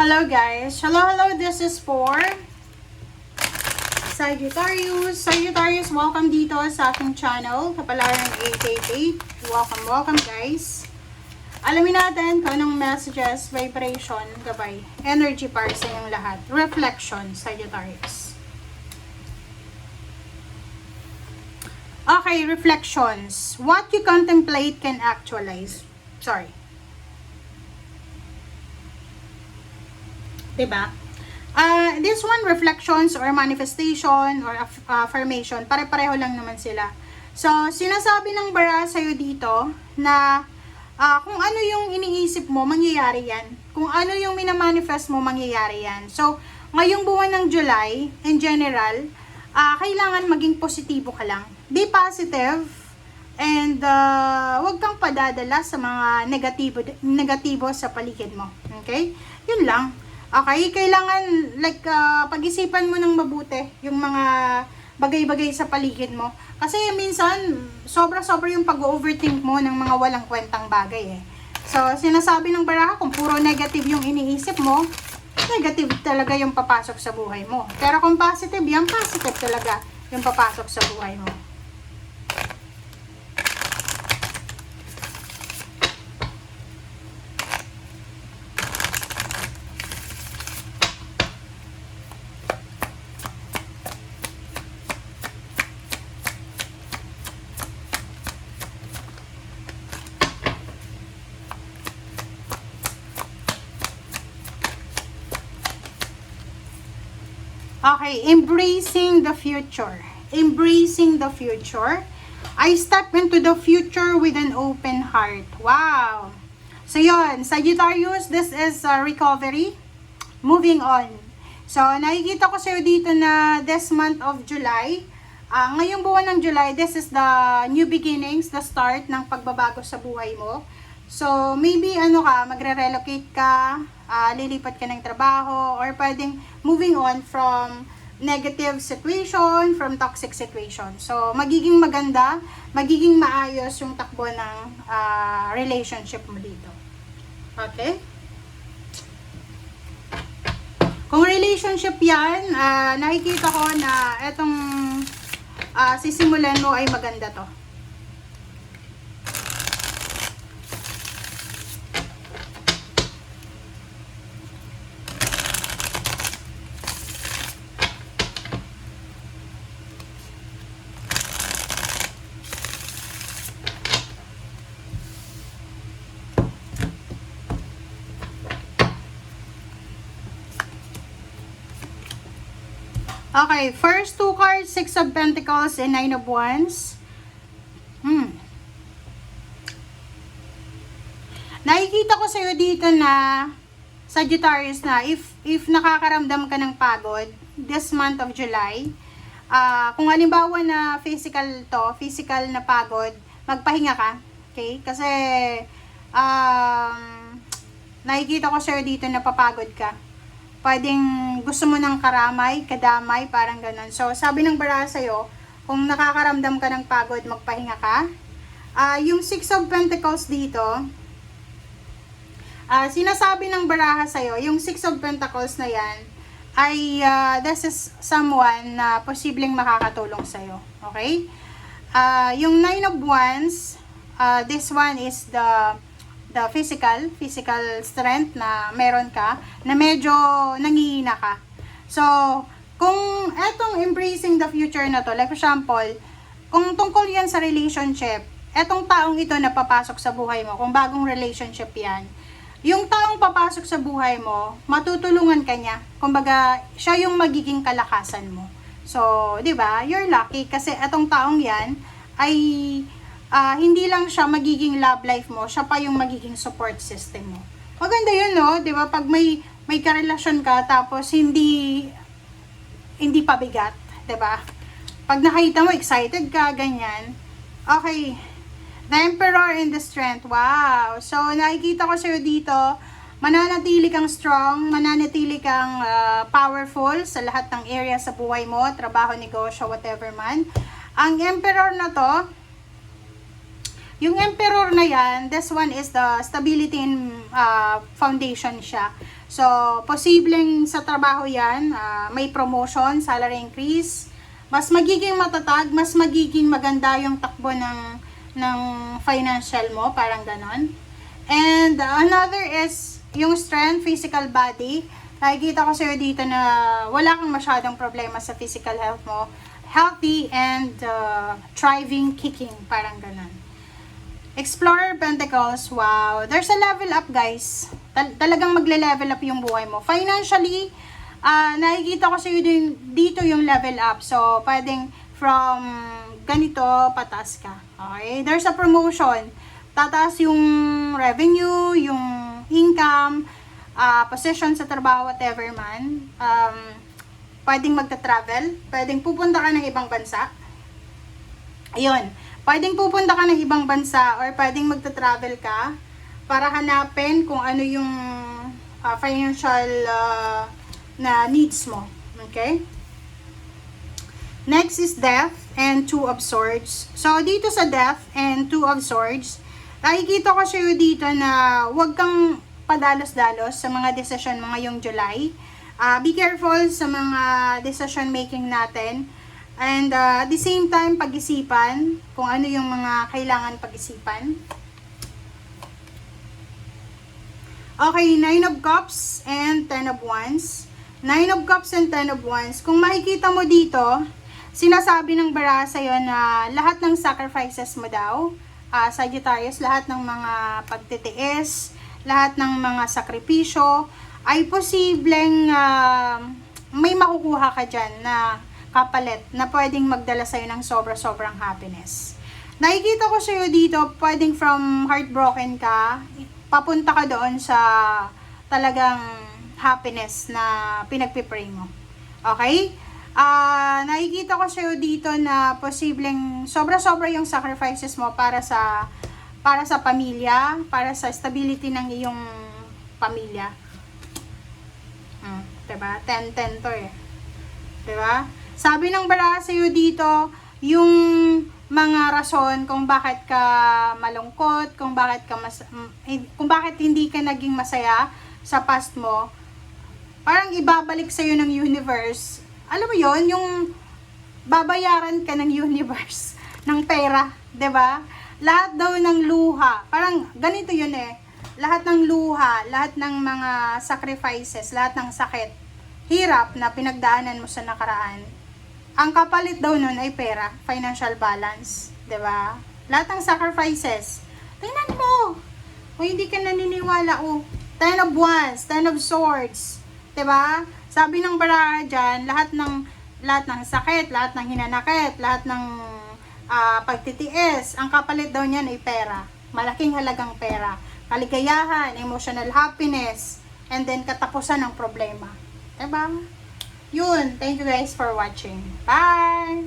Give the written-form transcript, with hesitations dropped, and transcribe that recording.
Hello guys. Hello. This is for Sagittarius. Sagittarius, welcome dito sa aking channel. Kapalaran 888. Welcome guys. Alamin natin kung anong messages, vibration, gabay, energy para sa inyong lahat. Reflection, Sagittarius. Okay, reflections. What you contemplate can actualize. Sorry. Diba? This one, reflections or manifestation or affirmation, pare-pareho lang naman sila. So, sinasabi ng bara sa'yo dito na kung ano yung iniisip mo, mangyayari yan. Kung ano yung minamanifest mo, mangyayari yan. So, ngayong buwan ng July, in general, kailangan maging positibo ka lang. Be positive and huwag kang padadala sa mga negatibo sa paligid mo. Okay? Yun lang. Okay, kailangan pag-isipan mo ng mabuti yung mga bagay-bagay sa paligid mo. Kasi minsan, sobra-sobra yung pag-overthink mo ng mga walang kwentang bagay eh. So, sinasabi ng baraha, kung puro negative yung iniisip mo, negative talaga yung papasok sa buhay mo. Pero kung positive, yan positive talaga yung papasok sa buhay mo. Okay, embracing the future. Embracing the future. I step into the future with an open heart. Wow! So yun, Sagittarius, this is recovery. Moving on. So, nakikita ko sa'yo dito na this month of July, ngayong buwan ng July, this is the new beginnings, the start ng pagbabago sa buhay mo. So, maybe magre-relocate ka, lilipat ka ng trabaho, or pwedeng moving on from negative situation, from toxic situation. So, magiging maganda, magiging maayos yung takbo ng relationship mo dito. Okay? Kung relationship yan, nakikita ko na etong sisimulan mo ay maganda to. Okay, first two cards, Six of Pentacles and Nine of Wands. Nakikita ko sa'yo dito na, Sagittarius, na if nakakaramdam ka ng pagod, this month of July, kung halimbawa na physical na pagod, magpahinga ka. Okay? Kasi, nakikita ko sa'yo dito na papagod ka. Pwedeng gusto mo ng karamay, kadamay, parang ganun. So, sabi ng baraha sa'yo, kung nakakaramdam ka ng pagod, magpahinga ka. Yung Six of Pentacles dito, sinasabi ng baraha sa'yo, yung Six of Pentacles na yan, ay this is someone na posibleng makakatulong sa'yo. Okay? Yung Nine of Wands, this one is the physical strength na meron ka, na medyo nangihina ka. So, kung etong embracing the future na to, like for example, kung tungkol yan sa relationship, etong taong ito na papasok sa buhay mo, kung bagong relationship yan, yung taong papasok sa buhay mo, matutulungan ka niya. Kumbaga, siya yung magiging kalakasan mo. So, di ba? You're lucky kasi etong taong yan ay hindi lang siya magiging love life mo, siya pa yung magiging support system mo. Maganda yun, no? Di ba? Pag may karelasyon ka, tapos hindi pabigat, di ba? Pag nakita mo, excited ka, ganyan. Okay. The Emperor and the Strength. Wow! So, nakikita ko sa'yo dito, mananatili kang strong, mananatili kang powerful sa lahat ng area sa buhay mo, trabaho, negosyo, whatever man. Ang Emperor na to, Yung Emperor na yan, this one is the stability in foundation siya. So, posibleng sa trabaho yan, may promotion, salary increase, mas magiging matatag, mas magiging maganda yung takbo ng financial mo, parang ganon. And another is yung strength, physical body. Nakikita ko sa'yo dito na wala kang masyadong problema sa physical health mo. Healthy and thriving, kicking, parang ganon. Explorer Pentacles, wow. There's a level up, guys. Talagang magle-level up yung buhay mo. Financially, nakikita ko sa'yo dito yung level up. So, pwedeng from ganito, pataas ka. Okay? There's a promotion. Tataas yung revenue, yung income, position sa trabaho, whatever man. Pwedeng magta-travel. Pwedeng pupunta ka ng ibang bansa. Ayun. Pwedeng pupunta ka ng ibang bansa or pwedeng magta-travel ka para hanapin kung ano yung financial na needs mo. Okay? Next is Death and Two of Swords. So, dito sa Death and Two of Swords, nakikita ko sa'yo dito na huwag kang padalos-dalos sa mga decision mo ngayong July. Be careful sa mga decision making natin. And at the same time, pag-isipan kung ano yung mga kailangan pag-isipan. Okay, 9 of Cups and 10 of Wands. 9 of Cups and 10 of Wands. Kung makikita mo dito, sinasabi ng baraha sa'yo na lahat ng sacrifices mo daw, Sagittarius, lahat ng mga pagtitiis, lahat ng mga sakripisyo, ay posibleng may makukuha ka dyan na kapalit na pwedeng magdala sa'yo ng sobra-sobrang happiness. Nakikita ko sa'yo dito, pwedeng from heartbroken ka, papunta ka doon sa talagang happiness na pinagpipray mo. Okay? Nakikita ko sa'yo dito na posibleng sobra-sobra yung sacrifices mo para sa pamilya, para sa stability ng iyong pamilya. Diba? 10-10 to eh. Diba? Sabi ng baraha sa'yo dito, yung mga rason kung bakit ka malungkot, kung bakit hindi ka naging masaya sa past mo, parang ibabalik sa'yo ng universe. Alam mo yon, yung babayaran ka ng universe ng pera, 'di ba? Lahat daw ng luha, parang ganito yun eh. Lahat ng luha, lahat ng mga sacrifices, lahat ng sakit, hirap na pinagdaanan mo sa nakaraan, ang kapalit daw nun ay pera, financial balance, 'di ba? Lahat ng sacrifices. Tingnan mo. Kung hindi ka naniniwala, 10 of Wands, 10 of Swords, 'di ba? Sabi ng baraha diyan, lahat ng sakit, lahat ng hinanakit, lahat ng pagtitiis, ang kapalit daw niyan ay pera. Malaking halagang pera. Kaligayahan, emotional happiness, and then katapusan ng problema. 'Di ba? Yun. Thank you guys for watching. Bye!